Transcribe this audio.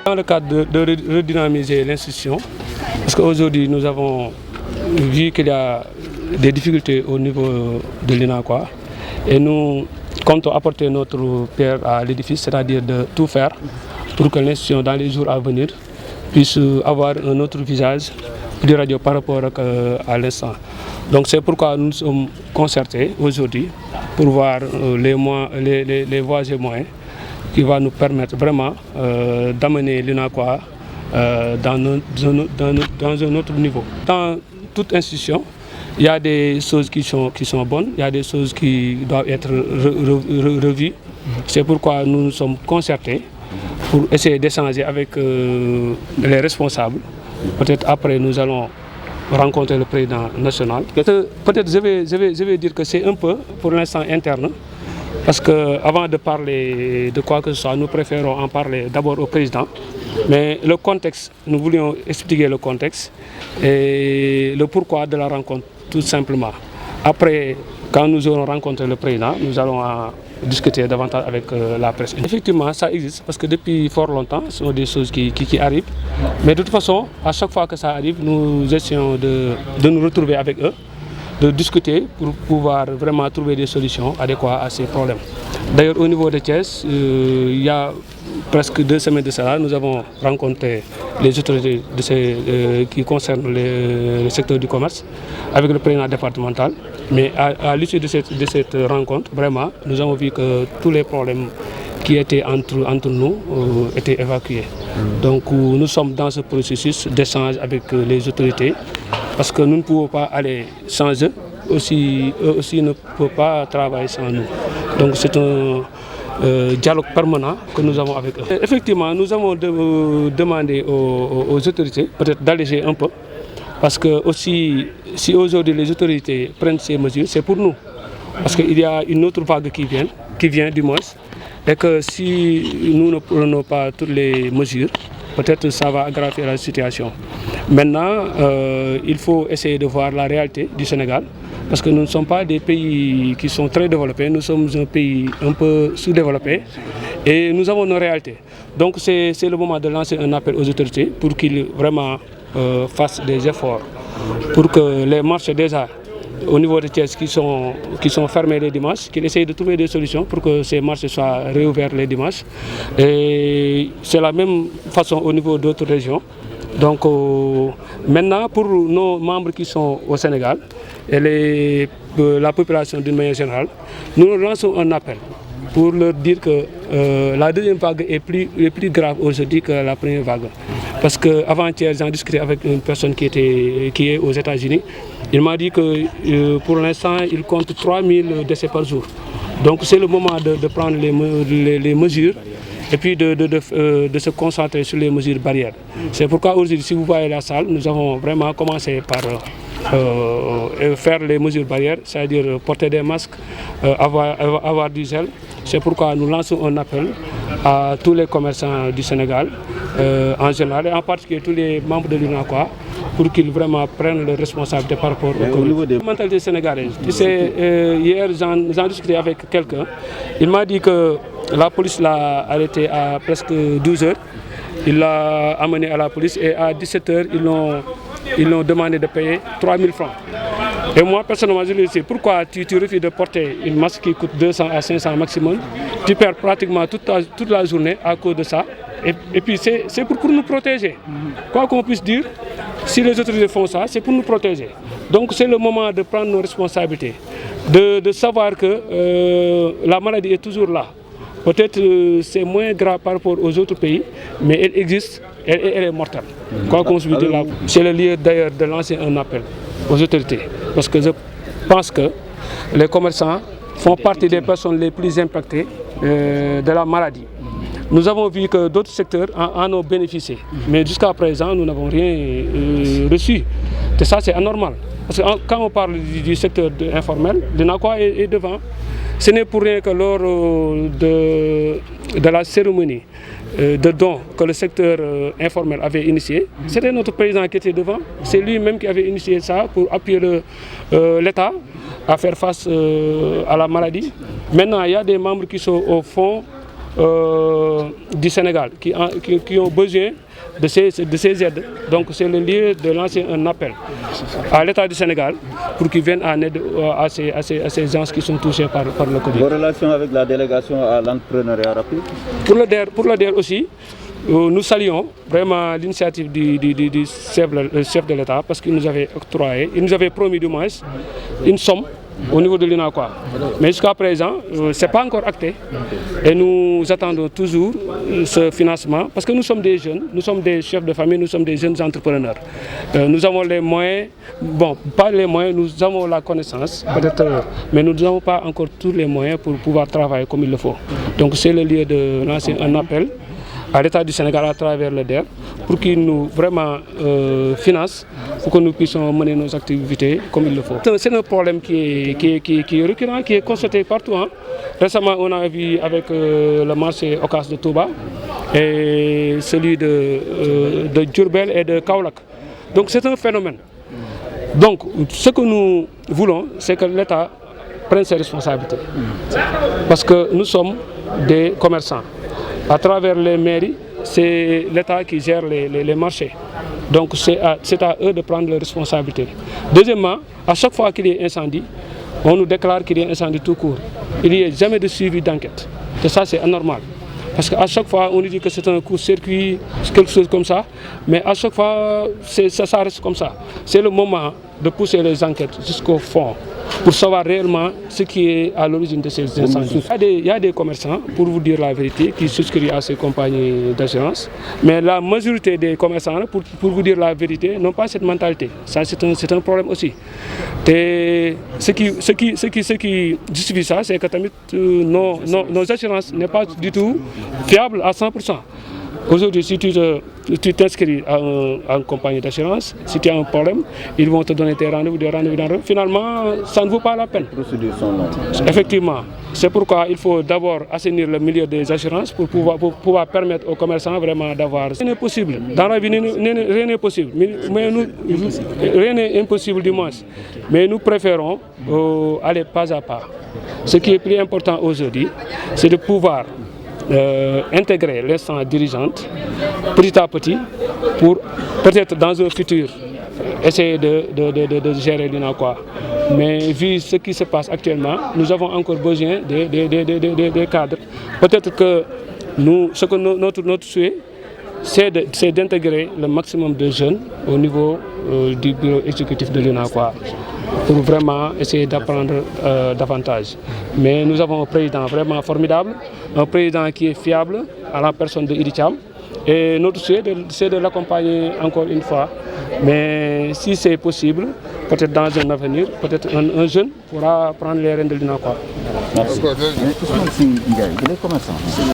Dans le cadre de redynamiser l'institution, parce qu'aujourd'hui nous avons vu qu'il y a des difficultés au niveau de l'UNACOIS et nous comptons apporter notre pierre à l'édifice, c'est-à-dire de tout faire pour que l'institution dans les jours à venir puisse avoir un autre visage plus radieux par rapport à l'instant. Donc c'est pourquoi nous sommes concertés aujourd'hui pour voir les voies et moyens qui va nous permettre vraiment d'amener l'UNACOIS dans un autre niveau. Dans toute institution, il y a des choses qui sont bonnes, il y a des choses qui doivent être revues. C'est pourquoi nous nous sommes concertés pour essayer d'échanger avec les responsables. Peut-être après nous allons rencontrer le président national. Peut-être je vais dire que c'est un peu pour l'instant interne. Parce qu'avant de parler de quoi que ce soit, nous préférons en parler d'abord au président. Mais le contexte, nous voulions expliquer le contexte et le pourquoi de la rencontre, tout simplement. Après, quand nous aurons rencontré le président, nous allons discuter davantage avec la presse. Effectivement, ça existe parce que depuis fort longtemps, ce sont des choses qui arrivent. Mais de toute façon, à chaque fois que ça arrive, nous essayons de nous retrouver avec eux, de discuter pour pouvoir vraiment trouver des solutions adéquates à ces problèmes. D'ailleurs, au niveau de Thiès, il y a presque 2 semaines de cela, nous avons rencontré les autorités qui concernent le secteur du commerce avec le président départemental. Mais à l'issue de cette rencontre, vraiment, nous avons vu que tous les problèmes qui étaient entre nous étaient évacués. Donc nous sommes dans ce processus d'échange avec les autorités parce que nous ne pouvons pas aller sans eux, eux aussi ne peuvent pas travailler sans nous. Donc c'est un dialogue permanent que nous avons avec eux. Effectivement, nous avons demandé aux autorités peut-être d'alléger un peu parce que aussi, si aujourd'hui les autorités prennent ces mesures, c'est pour nous. Parce qu'il y a une autre vague qui vient du moins, et que si nous ne prenons pas toutes les mesures, peut-être ça va aggraver la situation. Maintenant, il faut essayer de voir la réalité du Sénégal, parce que nous ne sommes pas des pays qui sont très développés, nous sommes un pays un peu sous-développé, et nous avons nos réalités. Donc c'est le moment de lancer un appel aux autorités pour qu'ils vraiment fassent des efforts, pour que les marchés déjà au niveau de Thiès qui sont fermés les dimanches, qu'ils essayent de trouver des solutions pour que ces marchés soient réouverts les dimanches. Et c'est la même façon au niveau d'autres régions. Donc maintenant, pour nos membres qui sont au Sénégal et la population d'une manière générale, nous lançons un appel pour leur dire que la deuxième vague est plus grave aujourd'hui que la première vague. Parce qu'avant-hier, j'ai discuté avec une personne qui est aux États-Unis. Il m'a dit que pour l'instant, il compte 3000 décès par jour. Donc c'est le moment de prendre les mesures et puis de se concentrer sur les mesures barrières. C'est pourquoi aujourd'hui, si vous voyez la salle, nous avons vraiment commencé par faire les mesures barrières, c'est-à-dire porter des masques, avoir du gel. C'est pourquoi nous lançons un appel à tous les commerçants du Sénégal, en général, et en particulier tous les membres de l'UNACOIS, pour qu'ils vraiment prennent leurs responsabilités par rapport au niveau des mentalités sénégalaises. Hier, j'en discutais avec quelqu'un. Il m'a dit que la police l'a arrêté à presque 12 heures. Il l'a amené à la police et à 17 heures, ils l'ont demandé de payer 3000 francs. Et moi, personnellement, je lui ai dit, pourquoi tu refuses de porter une masque qui coûte 200 à 500 maximum? Tu perds pratiquement toute la journée à cause de ça. Et puis, c'est pour nous protéger. Quoi qu'on puisse dire, si les autorités font ça, c'est pour nous protéger. Donc, c'est le moment de prendre nos responsabilités, de savoir que la maladie est toujours là. Peut-être c'est moins grave par rapport aux autres pays, mais elle existe et elle est mortelle. Quoi qu'on puisse dire là, c'est le lieu d'ailleurs de lancer un appel aux autorités. Parce que je pense que les commerçants font partie des personnes les plus impactées de la maladie. Nous avons vu que d'autres secteurs en ont bénéficié, mais jusqu'à présent, nous n'avons rien reçu. Et ça, c'est anormal. Parce que quand on parle du secteur informel, l'UNACOIS est devant. Ce n'est pour rien que lors de la cérémonie de dons que le secteur informel avait initié, c'était notre président qui était devant. C'est lui-même qui avait initié ça pour appuyer l'État à faire face à la maladie. Maintenant, il y a des membres qui sont au fond du Sénégal qui ont besoin de ces aides. Donc c'est le lieu de lancer un appel à l'État du Sénégal pour qu'ils viennent en aide à ces gens qui sont touchés par le Covid. Vos relations avec la délégation à l'entrepreneuriat rapide? Pour le DER aussi, nous saluons vraiment l'initiative du chef de l'État parce qu'il nous avait octroyé, il nous avait promis du moins une somme au niveau de l'UNACOIS. Mais jusqu'à présent, ce n'est pas encore acté. Et nous attendons toujours ce financement parce que nous sommes des jeunes, nous sommes des chefs de famille, nous sommes des jeunes entrepreneurs. Nous avons les moyens, bon, pas les moyens, nous avons la connaissance, peut-être, mais nous n'avons pas encore tous les moyens pour pouvoir travailler comme il le faut. Donc c'est le lieu de lancer un appel à l'État du Sénégal à travers le DER pour qu'il nous vraiment finance pour que nous puissions mener nos activités comme il le faut. C'est un problème qui est récurrent, qui est constaté partout. Hein. Récemment, on a vu avec le marché Ocas de Touba et celui de Diourbel et de Kaolack. Donc c'est un phénomène. Donc ce que nous voulons, c'est que l'État prenne ses responsabilités. Parce que nous sommes des commerçants. À travers les mairies, c'est l'État qui gère les marchés. Donc c'est à eux de prendre leurs responsabilités. Deuxièmement, à chaque fois qu'il y a incendie, on nous déclare qu'il y a incendie tout court. Il n'y a jamais de suivi d'enquête. Et ça, c'est anormal. Parce qu'à chaque fois, on nous dit que c'est un court-circuit, quelque chose comme ça. Mais à chaque fois, ça reste comme ça. C'est le moment de pousser les enquêtes jusqu'au fond pour savoir réellement ce qui est à l'origine de ces incendies. Il y a des commerçants, pour vous dire la vérité, qui souscrivent à ces compagnies d'assurance. Mais la majorité des commerçants, pour vous dire la vérité, n'ont pas cette mentalité. Ça, c'est un problème aussi. Et ce qui justifie ça, c'est que nos assurances n'est pas du tout fiables à 100%. Aujourd'hui, si tu t'inscris à une compagnie d'assurance, si tu as un problème, ils vont te donner tes rendez-vous, des rendez-vous. Finalement, ça ne vaut pas la peine. Les procédures sont longues. Effectivement. C'est pourquoi il faut d'abord assainir le milieu des assurances pour pouvoir permettre aux commerçants vraiment d'avoir... Rien n'est possible. Dans la vie, rien n'est possible. Rien n'est impossible du moins. Mais nous préférons aller pas à pas. Ce qui est plus important aujourd'hui, c'est de pouvoir intégrer l'instance dirigeante petit à petit pour peut-être dans un futur essayer de gérer l'UNACOIS. Mais vu ce qui se passe actuellement, nous avons encore besoin des cadres. Peut-être que notre souhait, c'est d'intégrer le maximum de jeunes au niveau du bureau exécutif de l'UNACOIS pour vraiment essayer d'apprendre davantage. Mais nous avons un président vraiment formidable, un président qui est fiable à la personne de Idi Thiam. Et notre souhait, c'est de l'accompagner encore une fois. Mais si c'est possible, peut-être dans un avenir, peut-être un jeune pourra prendre les rênes de l'UNACOIS. Merci.